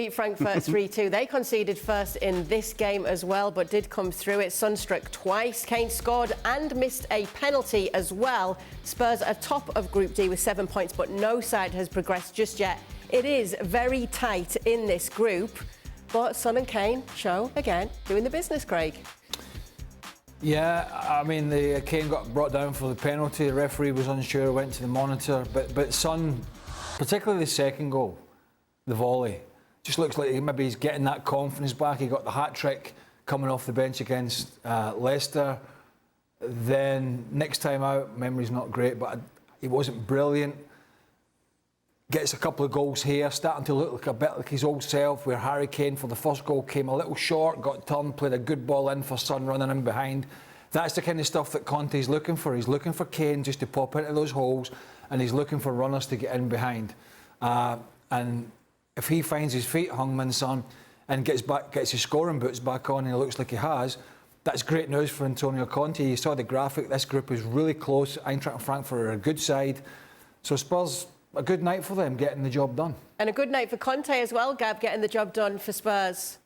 Beat Frankfurt 3-2. They conceded first in this game as well, but did come through it. Sunstruck twice. Kane scored and missed a penalty as well. Spurs are top of Group D with 7 points, but no side has progressed just yet. It is very tight in this group, but Son and Kane show, again, doing the business, Craig. Yeah, I mean, Kane got brought down for the penalty. The referee was unsure, went to the monitor. But Son, particularly the second goal, the volley, just looks like maybe he's getting that confidence back. He got the hat-trick coming off the bench against Alaisdair. Then next time out, memory's not great, but he wasn't brilliant. Gets a couple of goals here, starting to look like a bit like his old self, where Harry Kane for the first goal came a little short, got turned, played a good ball in for Son running in behind. That's the kind of stuff that Conte's looking for. He's looking for Kane just to pop into those holes, and he's looking for runners to get in behind. And if he finds his feet, Heung Min Son, and gets his scoring boots back on, and he looks like he has, that's great news for Antonio Conte. You saw the graphic. This group is really close. Eintracht and Frankfurt are a good side. So Spurs, a good night for them, getting the job done. And a good night for Conte as well, Gab, getting the job done for Spurs.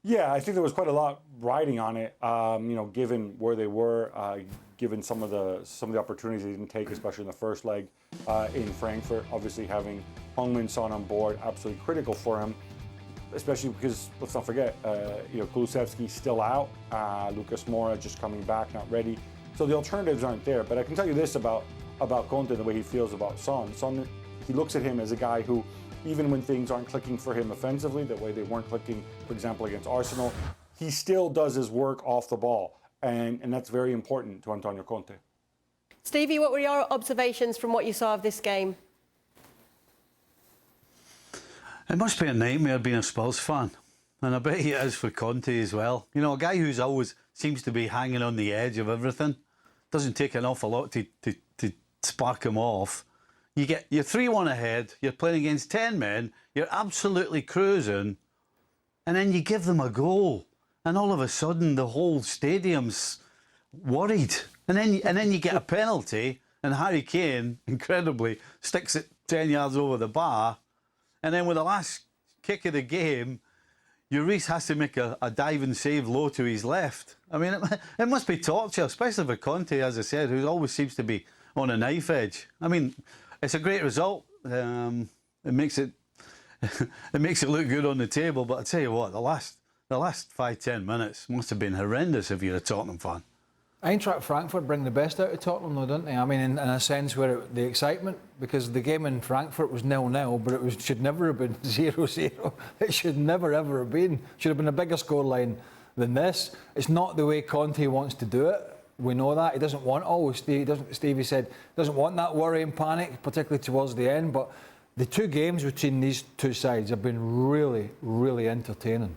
Yeah, I think there was quite a lot riding on it, you know, given where they were, given some of the opportunities they didn't take, especially in the first leg in Frankfurt. Obviously, having Heung Min Son on board, absolutely critical for him, especially because, let's not forget, you know, Kulusevski's still out, Lucas Moura just coming back, not ready. So the alternatives aren't there. But I can tell you this about Conte, the way he feels about Son. Son, he looks at him as a guy who, even when things aren't clicking for him offensively, the way they weren't clicking, for example, against Arsenal, he still does his work off the ball. And that's very important to Antonio Conte. Stevie, what were your observations from what you saw of this game? It must be a nightmare being a Spurs fan. And I bet it is for Conte as well. You know, a guy who's always seems to be hanging on the edge of everything. Doesn't take an awful lot to spark him off. You're 3-1 ahead, you're playing against 10 men, you're absolutely cruising, and then you give them a goal, and all of a sudden the whole stadium's worried. And then you get a penalty, and Harry Kane, incredibly, sticks it 10 yards over the bar, and then with the last kick of the game, Lloris has to make a diving save low to his left. I mean, it must be torture, especially for Conte, as I said, who always seems to be on a knife edge. I mean, it's a great result. It makes it look good on the table. But I tell you what, the last 5-10 minutes must have been horrendous if you're a Tottenham fan. Eintracht Frankfurt bring the best out of Tottenham, though, don't they? I mean, in a sense where the excitement, because the game in Frankfurt was 0-0, but it should never have been 0-0. It should never, ever have been. Should have been a bigger scoreline than this. It's not the way Conte wants to do it. We know that. He doesn't want, Stevie said, doesn't want that worry and panic, particularly towards the end. But the two games between these two sides have been really, really entertaining.